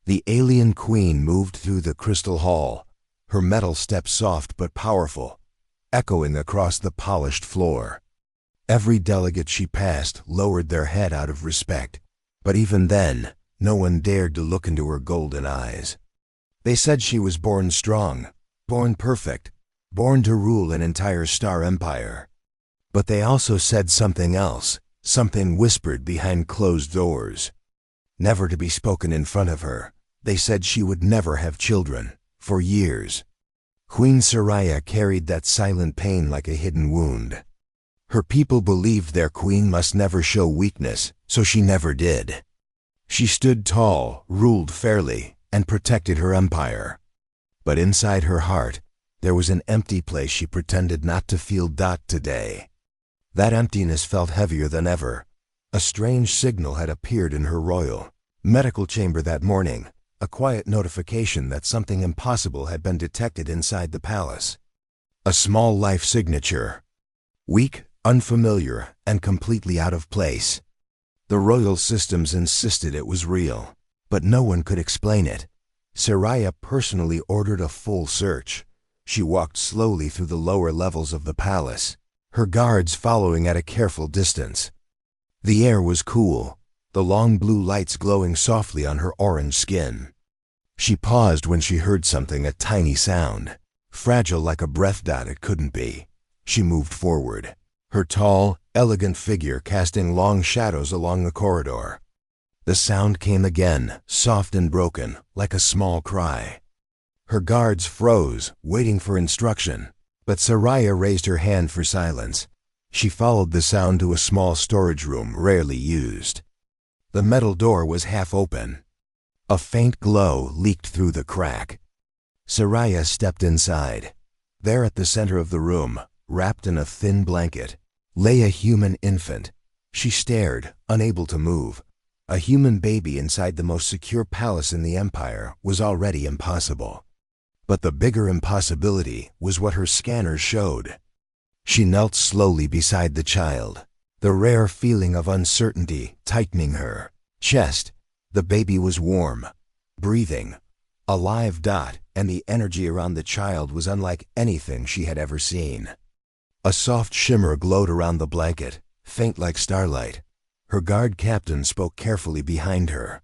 The alien queen moved through the crystal hall, her metal steps soft but powerful, echoing across the polished floor. Every delegate she passed lowered their head out of respect, but even then, no one dared to look into her golden eyes. They said she was born strong, born perfect, born to rule an entire star empire. But they also said something else, something whispered behind closed doors. Never to be spoken in front of her. They said she would never have children, for years. Queen Seraya carried that silent pain like a hidden wound. Her people believed their queen must never show weakness, so she never did. She stood tall, ruled fairly, and protected her empire. But inside her heart, there was an empty place she pretended not to feel. Today. That emptiness felt heavier than ever. A strange signal had appeared in her royal medical chamber that morning, a quiet notification that something impossible had been detected inside the palace. A small life signature. Weak, unfamiliar, and completely out of place. The royal systems insisted it was real, but no one could explain it. Seraya personally ordered a full search. She walked slowly through the lower levels of the palace, her guards following at a careful distance. The air was cool, the long blue lights glowing softly on her orange skin. She paused when she heard something, a tiny sound. Fragile like a breath. It couldn't be. She moved forward, her tall, elegant figure casting long shadows along the corridor. The sound came again, soft and broken, like a small cry. Her guards froze, waiting for instruction, but Seraya raised her hand for silence. She followed the sound to a small storage room rarely used. The metal door was half open. A faint glow leaked through the crack. Seraya stepped inside. There at the center of the room, wrapped in a thin blanket, lay a human infant. She stared, unable to move. A human baby inside the most secure palace in the empire was already impossible. But the bigger impossibility was what her scanners showed. She knelt slowly beside the child, the rare feeling of uncertainty tightening her chest. The baby was warm, breathing, alive. And the energy around the child was unlike anything she had ever seen. A soft shimmer glowed around the blanket, faint like starlight. Her guard captain spoke carefully behind her.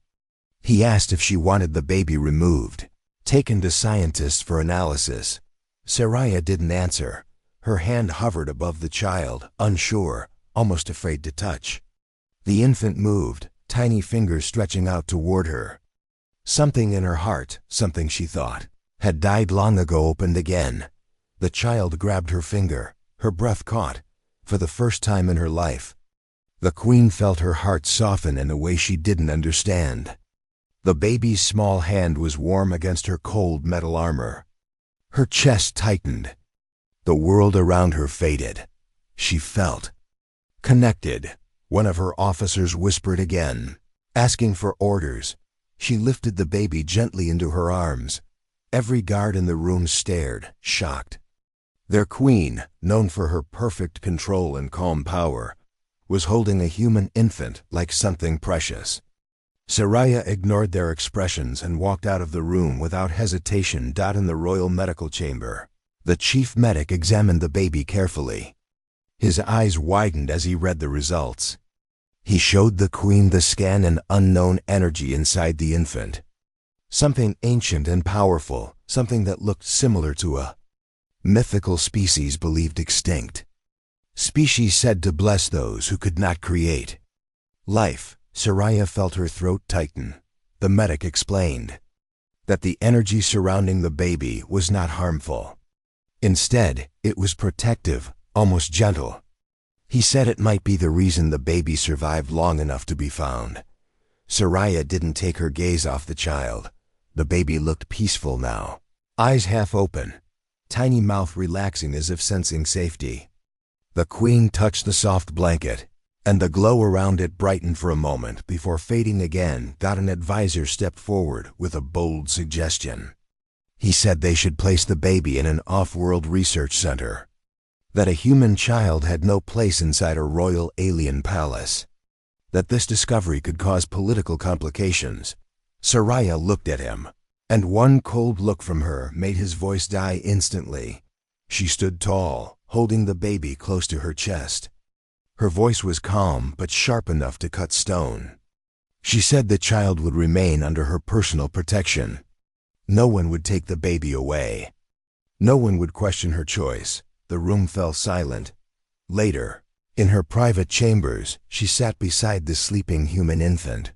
He asked if she wanted the baby removed, taken to scientists for analysis. Seraya didn't answer. Her hand hovered above the child, unsure, almost afraid to touch. The infant moved, tiny fingers stretching out toward her. Something in her heart, something she thought had died long ago, opened again. The child grabbed her finger, her breath caught, for the first time in her life. The queen felt her heart soften in a way she didn't understand. The baby's small hand was warm against her cold metal armor. Her chest tightened. The world around her faded. She felt connected. One of her officers whispered again, asking for orders. She lifted the baby gently into her arms. Every guard in the room stared, shocked. Their queen, known for her perfect control and calm power, was holding a human infant like something precious. Seraya ignored their expressions and walked out of the room without hesitation. In the royal medical chamber, the chief medic examined the baby carefully. His eyes widened as he read the results. He showed the queen the scan and unknown energy inside the infant. Something ancient and powerful, something that looked similar to a mythical species believed extinct. Species said to bless those who could not create life. Seraya felt her throat tighten. The medic explained that the energy surrounding the baby was not harmful. Instead, it was protective, almost gentle. He said it might be the reason the baby survived long enough to be found. Seraya didn't take her gaze off the child. The baby looked peaceful now, eyes half open, tiny mouth relaxing as if sensing safety. The queen touched the soft blanket, and the glow around it brightened for a moment before fading again. An advisor stepped forward with a bold suggestion. He said they should place the baby in an off-world research center, that a human child had no place inside a royal alien palace, that this discovery could cause political complications. Seraya looked at him, and one cold look from her made his voice die instantly. She stood tall, holding the baby close to her chest. Her voice was calm but sharp enough to cut stone. She said the child would remain under her personal protection. No one would take the baby away. No one would question her choice. The room fell silent. Later, in her private chambers, she sat beside the sleeping human infant.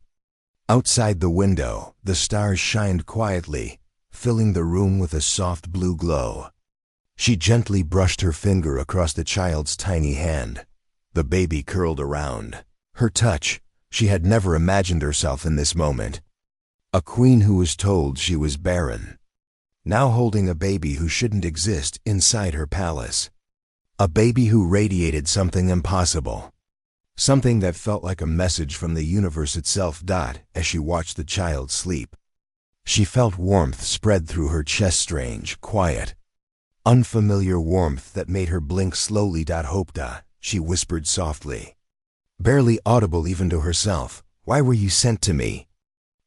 Outside the window, the stars shined quietly, filling the room with a soft blue glow. She gently brushed her finger across the child's tiny hand. The baby curled around. Her touch, she had never imagined herself in this moment. A queen who was told she was barren, now holding a baby who shouldn't exist inside her palace. A baby who radiated something impossible. Something that felt like a message from the universe itself. As she watched the child sleep, she felt warmth spread through her chest, strange, quiet, unfamiliar warmth that made her blink slowly. Hope. She whispered softly, barely audible even to herself, "Why were you sent to me?"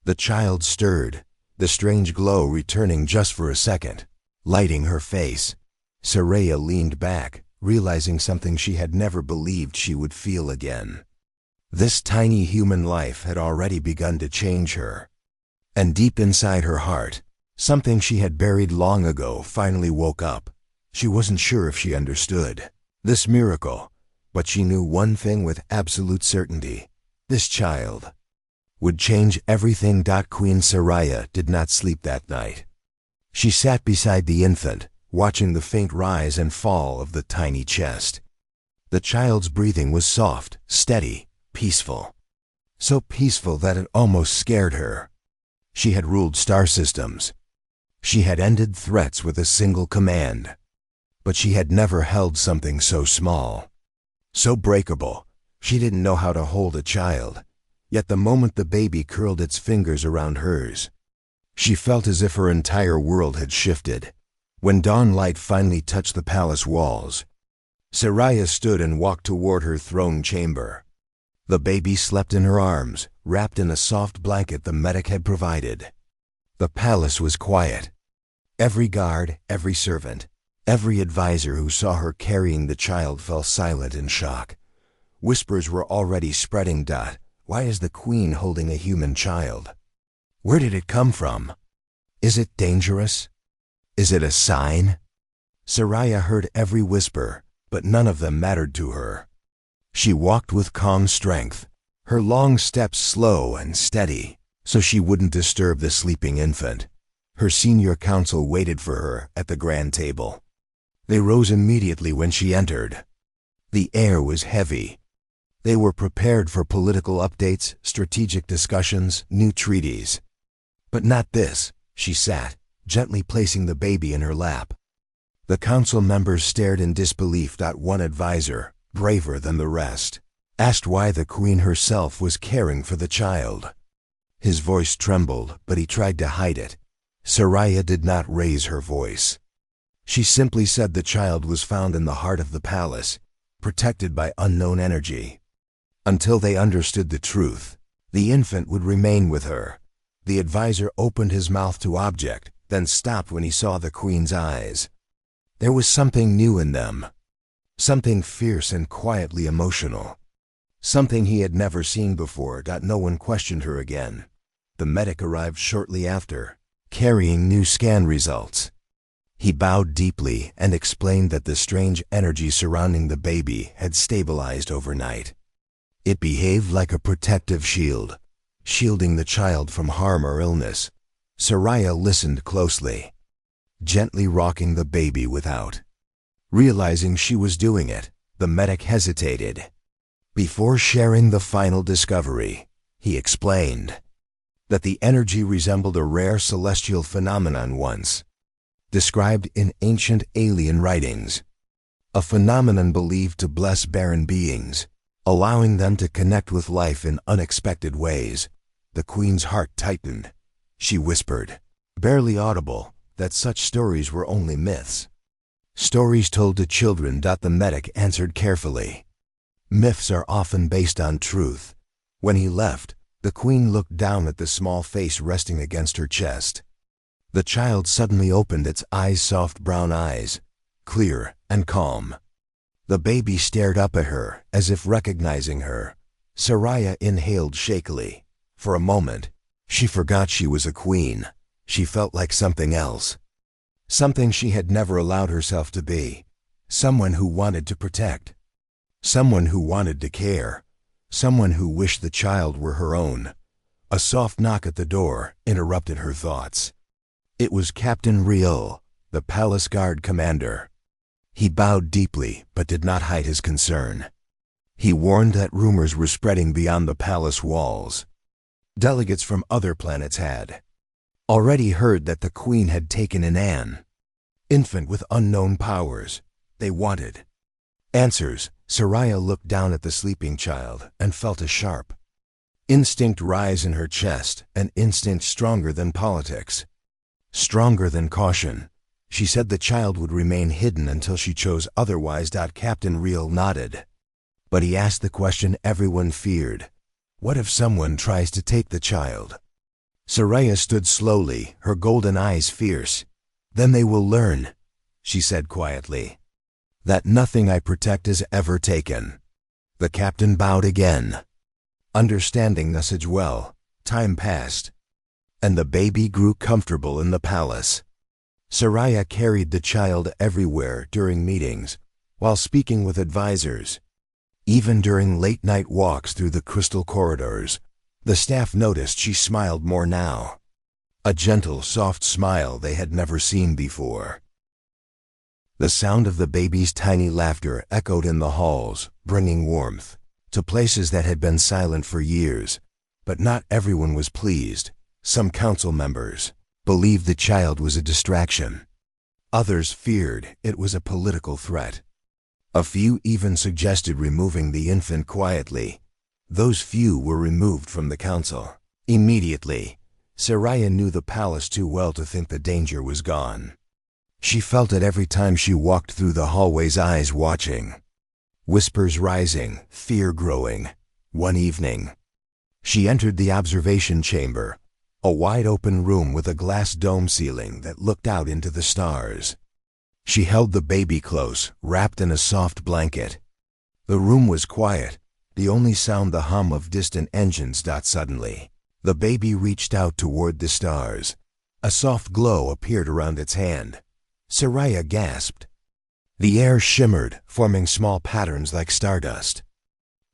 The child stirred, the strange glow returning just for a second, lighting her face. Seraya leaned back, realizing something she had never believed she would feel again. This tiny human life had already begun to change her. And deep inside her heart, something she had buried long ago finally woke up. She wasn't sure if she understood this miracle, but she knew one thing with absolute certainty. This child would change everything. Queen Seraya did not sleep that night. She sat beside the infant, watching the faint rise and fall of the tiny chest. The child's breathing was soft, steady, peaceful. So peaceful that it almost scared her. She had ruled star systems. She had ended threats with a single command. But she had never held something so small, so breakable. She didn't know how to hold a child. Yet the moment the baby curled its fingers around hers, she felt as if her entire world had shifted. When dawn light finally touched the palace walls, Seraya stood and walked toward her throne chamber. The baby slept in her arms, wrapped in a soft blanket the medic had provided. The palace was quiet. Every guard, every servant, every advisor who saw her carrying the child fell silent in shock. Whispers were already spreading. Why is the queen holding a human child? Where did it come from? Is it dangerous? Is it a sign? Seraya heard every whisper, but none of them mattered to her. She walked with calm strength, her long steps slow and steady, so she wouldn't disturb the sleeping infant. Her senior council waited for her at the grand table. They rose immediately when she entered. The air was heavy. They were prepared for political updates, strategic discussions, new treaties. But not this. She sat, gently placing the baby in her lap. The council members stared in disbelief. One advisor, braver than the rest, asked why the queen herself was caring for the child. His voice trembled, but he tried to hide it. Seraya did not raise her voice. She simply said the child was found in the heart of the palace, protected by unknown energy. Until they understood the truth, the infant would remain with her. The advisor opened his mouth to object, then stopped when he saw the queen's eyes. There was something new in them, something fierce and quietly emotional, something he had never seen before. No one questioned her again. The medic arrived shortly after, carrying new scan results. He bowed deeply and explained that the strange energy surrounding the baby had stabilized overnight. It behaved like a protective shield, shielding the child from harm or illness. Seraya listened closely, gently rocking the baby without. Realizing she was doing it, the medic hesitated. Before sharing the final discovery, he explained that the energy resembled a rare celestial phenomenon once described in ancient alien writings, a phenomenon believed to bless barren beings, allowing them to connect with life in unexpected ways. The queen's heart tightened. She whispered, barely audible, that such stories were only myths. Stories told to children. The medic answered carefully. Myths are often based on truth. When he left, The queen looked down at the small face resting against her chest. The child suddenly opened its soft brown eyes, clear and calm. The baby stared up at her, as if recognizing her. Seraya inhaled shakily. For a moment, she forgot she was a queen. She felt like something else. Something she had never allowed herself to be. Someone who wanted to protect. Someone who wanted to care. Someone who wished the child were her own. A soft knock at the door interrupted her thoughts. It was Captain Riel, the palace guard commander. He bowed deeply but did not hide his concern. He warned that rumors were spreading beyond the palace walls. Delegates from other planets had already heard that the queen had taken an infant with unknown powers. They wanted answers. Seraya looked down at the sleeping child and felt a sharp instinct rise in her chest, an instinct stronger than politics, stronger than caution. She said the child would remain hidden until she chose otherwise. Captain Riel nodded. But he asked the question everyone feared. What if someone tries to take the child? Seraya stood slowly, her golden eyes fierce. Then they will learn, she said quietly, that nothing I protect is ever taken. The captain bowed again. Understanding message well, time passed, and the baby grew comfortable in the palace. Seraya carried the child everywhere during meetings, while speaking with advisors. Even during late-night walks through the crystal corridors, the staff noticed she smiled more now. A gentle, soft smile they had never seen before. The sound of the baby's tiny laughter echoed in the halls, bringing warmth to places that had been silent for years. But not everyone was pleased. Some council members believed the child was a distraction. Others feared it was a political threat. A few even suggested removing the infant quietly. Those few were removed from the council immediately. Seraya knew the palace too well to think the danger was gone. She felt it every time she walked through the hallways, eyes watching. Whispers rising, fear growing. One evening, she entered the observation chamber, a wide-open room with a glass dome ceiling that looked out into the stars. She held the baby close, wrapped in a soft blanket. The room was quiet, the only sound the hum of distant engines. Suddenly, the baby reached out toward the stars. A soft glow appeared around its hand. Seraya gasped. The air shimmered, forming small patterns like stardust.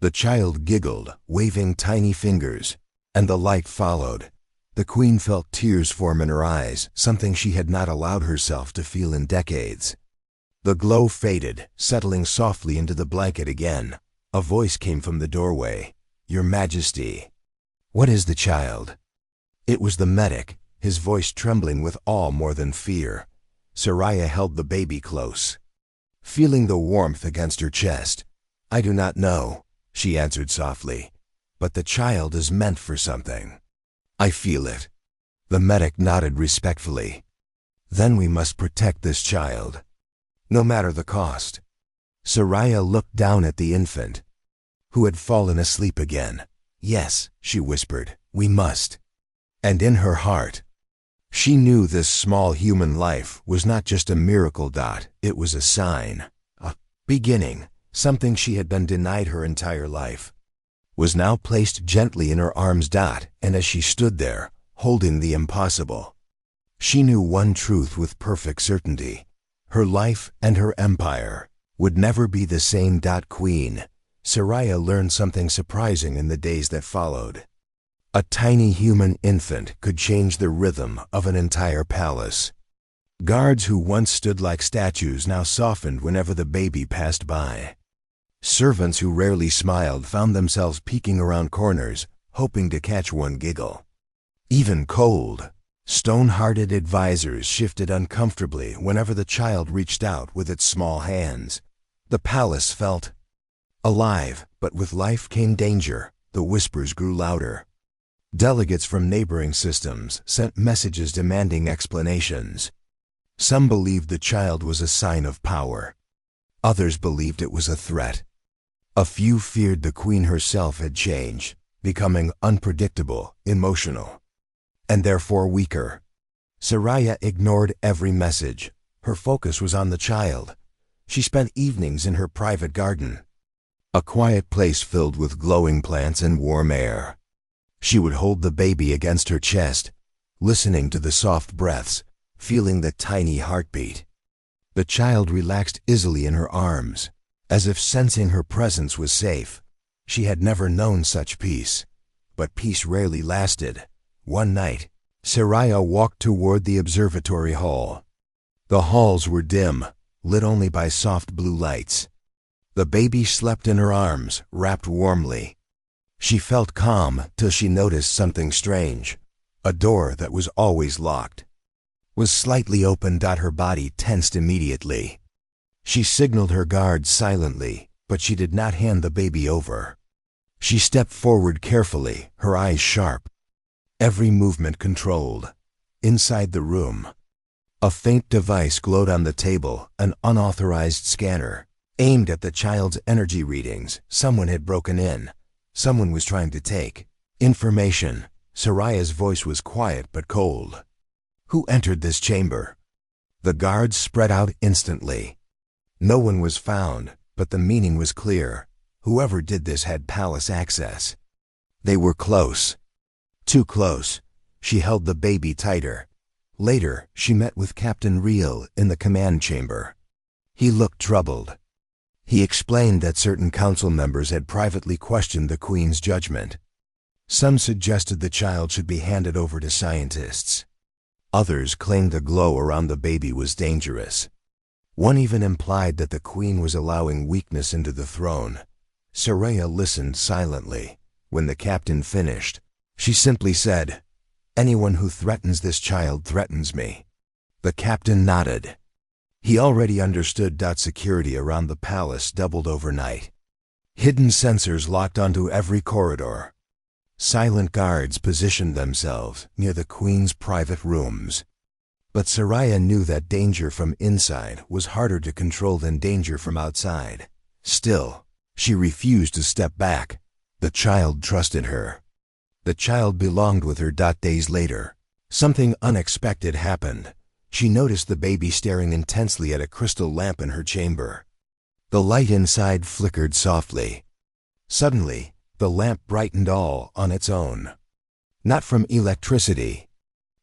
The child giggled, waving tiny fingers, and the light followed. The queen felt tears form in her eyes, something she had not allowed herself to feel in decades. The glow faded, settling softly into the blanket again. A voice came from the doorway. "Your Majesty." "What is the child?" It was the medic, his voice trembling with awe more than fear. Seraya held the baby close, feeling the warmth against her chest. "I do not know," she answered softly, "but the child is meant for something. I feel it." The medic nodded respectfully. "Then we must protect this child, no matter the cost." Seraya looked down at the infant, who had fallen asleep again. "Yes," she whispered, "we must." And in her heart, she knew this small human life was not just a miracle. It was a sign, a beginning. Something she had been denied her entire life was now placed gently in her arms. And as she stood there, holding the impossible, she knew one truth with perfect certainty. Her life and her empire would never be the same. Queen Seraya learned something surprising in the days that followed. A tiny human infant could change the rhythm of an entire palace. Guards who once stood like statues now softened whenever the baby passed by. Servants who rarely smiled found themselves peeking around corners, hoping to catch one giggle. Even cold, stone-hearted advisors shifted uncomfortably whenever the child reached out with its small hands. The palace felt alive, but with life came danger. The whispers grew louder. Delegates from neighboring systems sent messages demanding explanations. Some believed the child was a sign of power. Others believed it was a threat. A few feared the queen herself had changed, becoming unpredictable, emotional, and therefore weaker. Seraya ignored every message. Her focus was on the child. She spent evenings in her private garden, a quiet place filled with glowing plants and warm air. She would hold the baby against her chest, listening to the soft breaths, feeling the tiny heartbeat. The child relaxed easily in her arms, as if sensing her presence was safe. She had never known such peace, but peace rarely lasted. One night, Seraya walked toward the observatory hall. The halls were dim, lit only by soft blue lights. The baby slept in her arms, wrapped warmly. She felt calm till she noticed something strange. A door that was always locked was slightly open. Her body tensed immediately. She signaled her guards silently, but she did not hand the baby over. She stepped forward carefully, her eyes sharp, every movement controlled. Inside the room, a faint device glowed on the table, an unauthorized scanner, aimed at the child's energy readings. Someone had broken in. Someone was trying to take information. Seraya's voice was quiet but cold. Who entered this chamber? The guards spread out instantly. No one was found, but the meaning was clear. Whoever did this had palace access. They were close. Too close. She held the baby tighter. Later, she met with Captain Real in the command chamber. He looked troubled. He explained that certain council members had privately questioned the Queen's judgment. Some suggested the child should be handed over to scientists. Others claimed the glow around the baby was dangerous. One even implied that the Queen was allowing weakness into the throne. Seraya listened silently. When the captain finished, she simply said, "Anyone who threatens this child threatens me." The captain nodded. He already understood. Security around the palace doubled overnight. Hidden sensors locked onto every corridor. Silent guards positioned themselves near the Queen's private rooms. But Seraya knew that danger from inside was harder to control than danger from outside. Still, she refused to step back. The child trusted her. The child belonged with her. Days later, something unexpected happened. She noticed the baby staring intensely at a crystal lamp in her chamber. The light inside flickered softly. Suddenly, the lamp brightened all on its own. Not from electricity,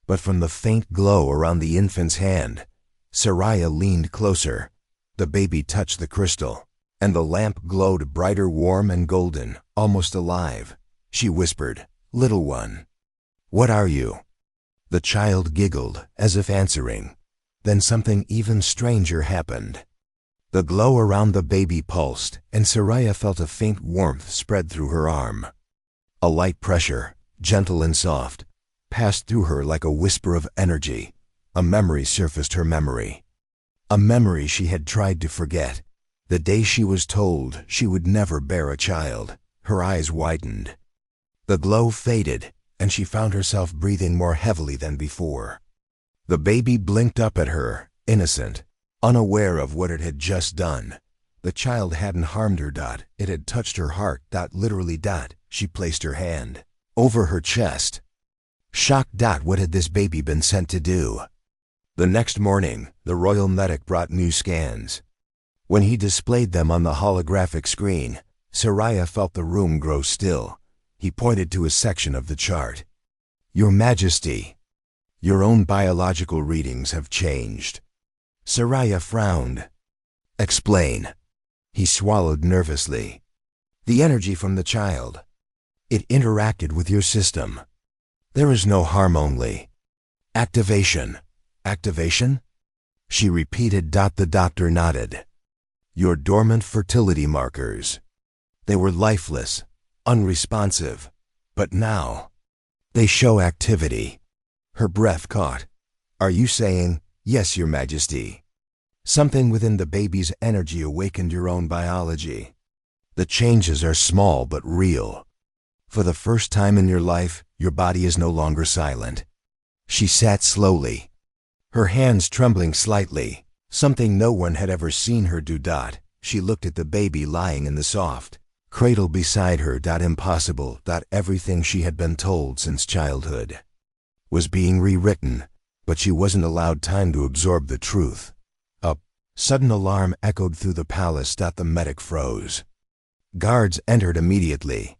but from the faint glow around the infant's hand. Seraya leaned closer. The baby touched the crystal, and the lamp glowed brighter, warm and golden, almost alive. She whispered, "Little one, what are you?" The child giggled, as if answering. Then something even stranger happened. The glow around the baby pulsed, and Seraya felt a faint warmth spread through her arm. A light pressure, gentle and soft, passed through her like a whisper of energy. A memory surfaced. Her memory. A memory she had tried to forget. The day she was told she would never bear a child. Her eyes widened. The glow faded, and she found herself breathing more heavily than before. The baby blinked up at her, innocent, unaware of what it had just done. The child hadn't harmed her. It had touched her heart. Literally. She placed her hand over her chest. Shocked. What had this baby been sent to do? The next morning, the royal medic brought new scans. When he displayed them on the holographic screen, Seraya felt the room grow still. He pointed to a section of the chart. "Your Majesty, your own biological readings have changed." Seraya frowned. "Explain." He swallowed nervously. "The energy from the child. It interacted with your system. There is no harm, only activation." "Activation?" she repeated. The doctor nodded. "Your dormant fertility markers. They were lifeless, unresponsive, but now they show activity." Her breath caught. "Are you saying?" "Yes, Your Majesty. Something within the baby's energy awakened your own biology. The changes are small but real. For the first time in your life, your body is no longer silent." She sat slowly, her hands trembling slightly, something no one had ever seen her do. She looked at the baby lying in the soft, Cradle beside her. Impossible. Everything she had been told since childhood was being rewritten, but she wasn't allowed time to absorb the truth. A sudden alarm echoed through the palace. The medic froze. Guards entered immediately.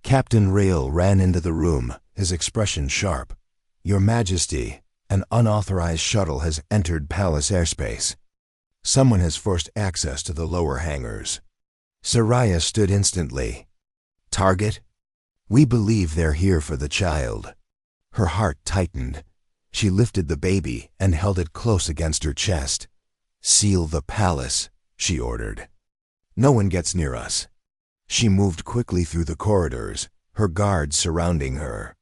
Captain Rail ran into the room, his expression sharp. Your Majesty, an unauthorized shuttle has entered palace airspace. Someone has forced access to the lower hangars. Seraya stood instantly. Target? We believe they're here for the child. Her heart tightened. She lifted the baby and held it close against her chest. Seal the palace, she ordered. No one gets near us. She moved quickly through the corridors, her guards surrounding her.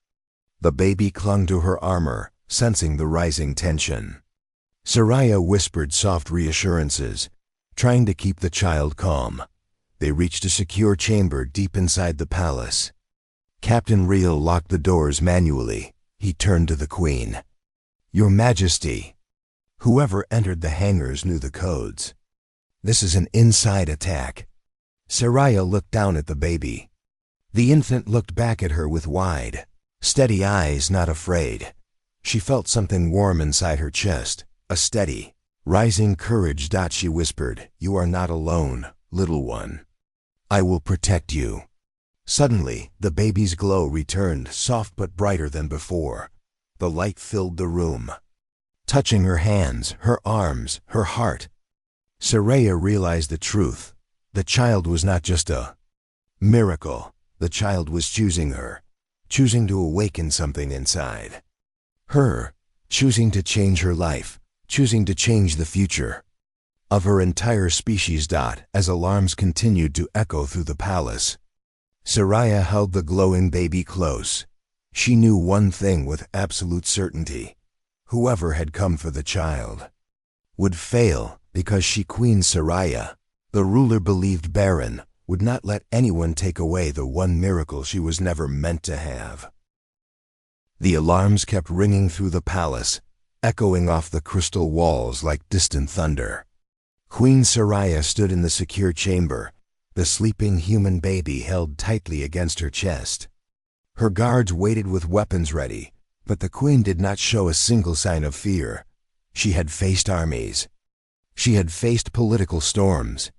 The baby clung to her armor, sensing the rising tension. Seraya whispered soft reassurances, trying to keep the child calm. They reached a secure chamber deep inside the palace. Captain Reel locked the doors manually. He turned to the Queen. Your Majesty. Whoever entered the hangars knew the codes. This is an inside attack. Seraya looked down at the baby. The infant looked back at her with wide, steady eyes, not afraid. She felt something warm inside her chest, a steady, rising courage. She whispered, You are not alone, little one. I will protect you. Suddenly, the baby's glow returned, soft but brighter than before. The light filled the room, touching her hands, her arms, her heart. Seraya realized the truth. The child was not just a miracle. The child was choosing her, choosing to awaken something inside her, choosing to change her life, choosing to change the future of her entire species. As alarms continued to echo through the palace, Seraya held the glowing baby close. She knew one thing with absolute certainty. Whoever had come for the child would fail, because she, Queen Seraya, the ruler believed barren, would not let anyone take away the one miracle she was never meant to have. The alarms kept ringing through the palace, echoing off the crystal walls like distant thunder. Queen Seraya stood in the secure chamber, the sleeping human baby held tightly against her chest. Her guards waited with weapons ready, but the Queen did not show a single sign of fear. She had faced armies. She had faced political storms.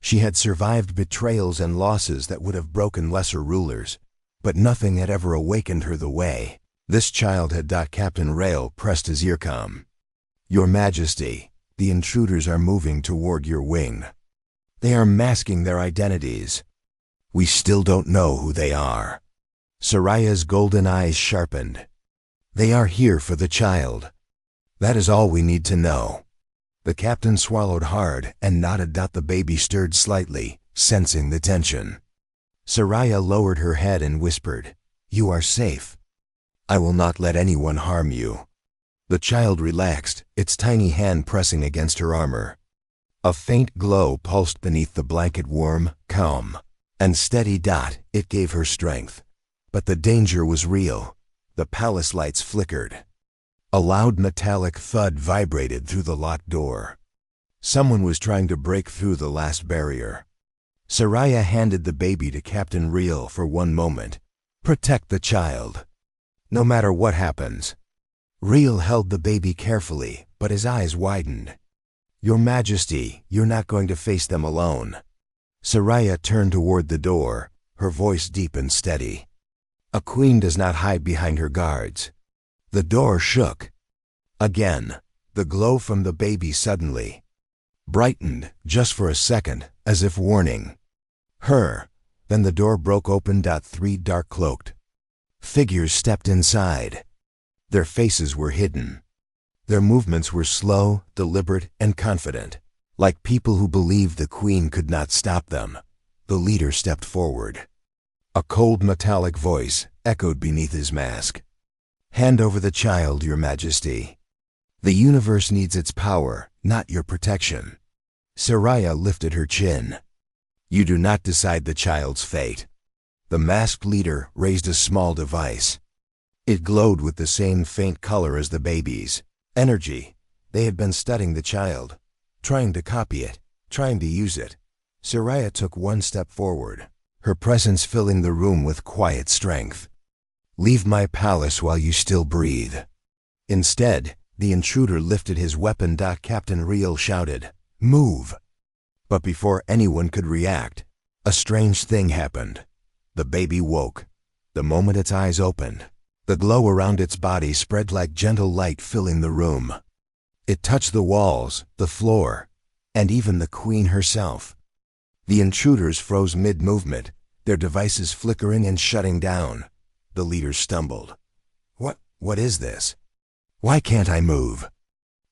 She had survived betrayals and losses that would have broken lesser rulers, but nothing had ever awakened her the way this child had. Captain Rail pressed his earcom. Your Majesty, the intruders are moving toward your wing. They are masking their identities. We still don't know who they are. Seraya's golden eyes sharpened. They are here for the child. That is all we need to know. The captain swallowed hard and nodded. The baby stirred slightly, sensing the tension. Seraya lowered her head and whispered, You are safe. I will not let anyone harm you. The child relaxed, its tiny hand pressing against her armor. A faint glow pulsed beneath the blanket, warm, calm, and steady. It gave her strength. But the danger was real. The palace lights flickered. A loud metallic thud vibrated through the locked door. Someone was trying to break through the last barrier. Seraya handed the baby to Captain Reel for one moment. Protect the child, no matter what happens. Reel held the baby carefully, but his eyes widened. Your Majesty, you're not going to face them alone. Seraya turned toward the door, her voice deep and steady. A queen does not hide behind her guards. The door shook. Again, the glow from the baby suddenly brightened, just for a second, as if warning her. Then the door broke open. 3 dark-cloaked figures stepped inside. Their faces were hidden. Their movements were slow, deliberate, and confident, like people who believed the queen could not stop them. The leader stepped forward. A cold metallic voice echoed beneath his mask. Hand over the child, Your Majesty. The universe needs its power, not your protection. Seraya lifted her chin. You do not decide the child's fate. The masked leader raised a small device. It glowed with the same faint color as the baby's. Energy. They had been studying the child, trying to copy it, trying to use it. Seraya took one step forward. her presence filling the room with quiet strength. "Leave my palace while you still breathe." Instead, the intruder lifted his weapon. Captain Real shouted, "Move!" But before anyone could react, a strange thing happened. The baby woke. The moment its eyes opened, the glow around its body spread like gentle light, filling the room. It touched the walls, the floor, and even the queen herself. The intruders froze mid-movement, their devices flickering and shutting down. The leader stumbled. What is this? Why can't I move?"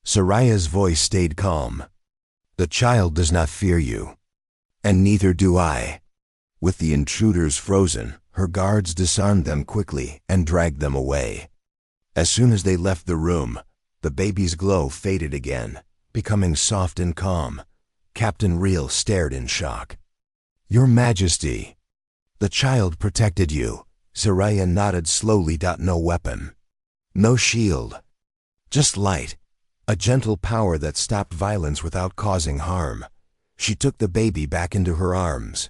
Saraya's voice stayed calm. "The child does not fear you, and neither do I." With the intruders frozen, her guards disarmed them quickly and dragged them away. As soon as they left the room, the baby's glow faded again, becoming soft and calm. Captain Real stared in shock. "Your Majesty, the child protected you." Seraya nodded slowly. "No weapon, no shield, just light, a gentle power that stopped violence without causing harm." She took the baby back into her arms.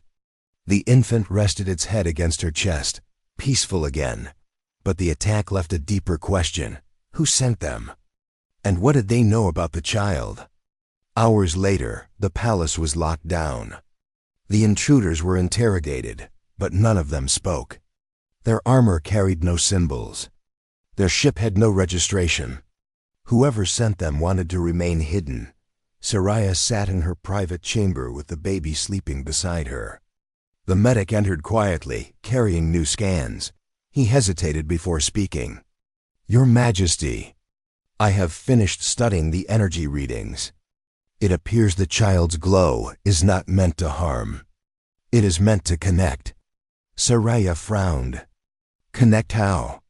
The infant rested its head against her chest, peaceful again. But the attack left a deeper question. Who sent them? And what did they know about the child? Hours later, the palace was locked down. The intruders were interrogated, but none of them spoke. Their armor carried no symbols. Their ship had no registration. Whoever sent them wanted to remain hidden. Seraya sat in her private chamber with the baby sleeping beside her. The medic entered quietly, carrying new scans. He hesitated before speaking. "Your Majesty, I have finished studying the energy readings. It appears the child's glow is not meant to harm. It is meant to connect." Seraya frowned. "Connect how?"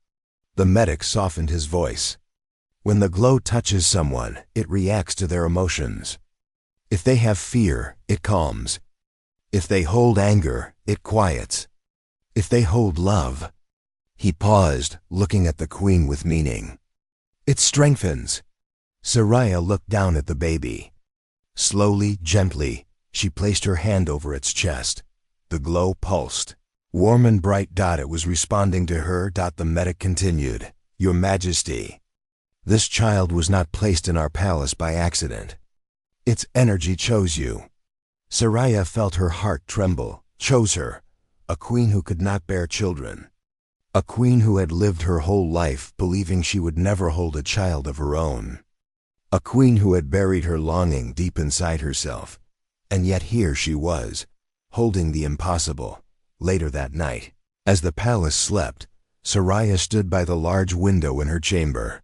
The medic softened his voice. "When the glow touches someone, it reacts to their emotions. If they have fear, it calms. If they hold anger, it quiets. If they hold love—" He paused, looking at the queen with meaning. "It strengthens." Seraya looked down at the baby. Slowly, gently, she placed her hand over its chest. The glow pulsed. Warm and bright. It was responding to her. The medic continued, "Your Majesty, this child was not placed in our palace by accident. Its energy chose you." Seraya felt her heart tremble. Chose her, a queen who could not bear children. A queen who had lived her whole life believing she would never hold a child of her own. A queen who had buried her longing deep inside herself. And yet here she was, holding the impossible. Later that night, as the palace slept, Seraya stood by the large window in her chamber.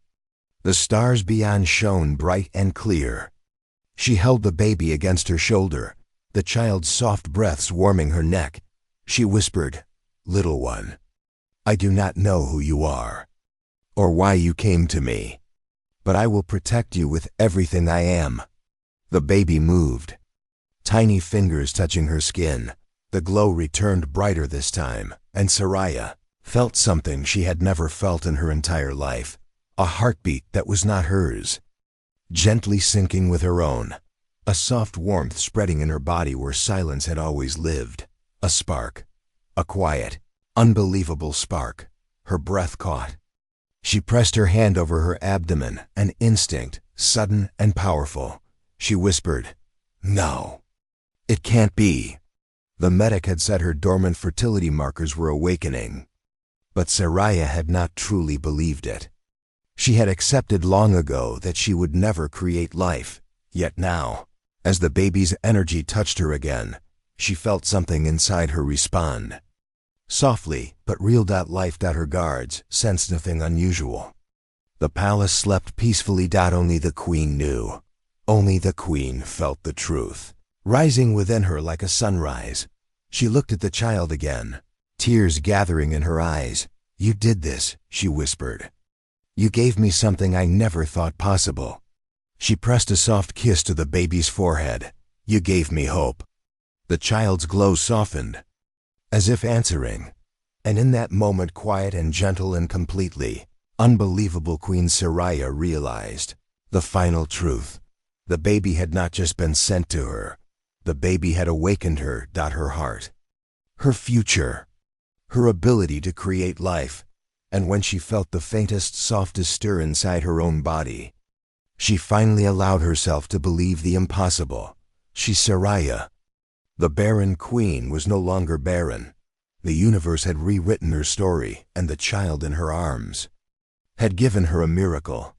The stars beyond shone bright and clear. She held the baby against her shoulder, the child's soft breaths warming her neck. She whispered, "Little one, I do not know who you are, or why you came to me, but I will protect you with everything I am." The baby moved, tiny fingers touching her skin. The glow returned brighter this time, and Seraya felt something she had never felt in her entire life, a heartbeat that was not hers, gently syncing with her own, a soft warmth spreading in her body where silence had always lived, a spark, a quiet, unbelievable spark. Her breath caught. She pressed her hand over her abdomen, an instinct, sudden and powerful. She whispered, "No, it can't be." The medic had said her dormant fertility markers were awakening. But Seraya had not truly believed it. She had accepted long ago that she would never create life. Yet now, as the baby's energy touched her again, she felt something inside her respond. Softly, but real. Life. Her guards sensed nothing unusual. The palace slept peacefully. Only the queen knew. Only the queen felt the truth, rising within her like a sunrise. She looked at the child again, tears gathering in her eyes. "You did this," she whispered. "You gave me something I never thought possible." She pressed a soft kiss to the baby's forehead. "You gave me hope." The child's glow softened, as if answering. And in that moment, quiet and gentle and completely unbelievable, Queen Seraya realized the final truth. The baby had not just been sent to her. The baby had awakened her. Her heart, her future, her ability to create life, and when she felt the faintest, softest stir inside her own body, she finally allowed herself to believe the impossible. She Seraya. The barren queen was no longer barren. The universe had rewritten her story, and the child in her arms had given her a miracle.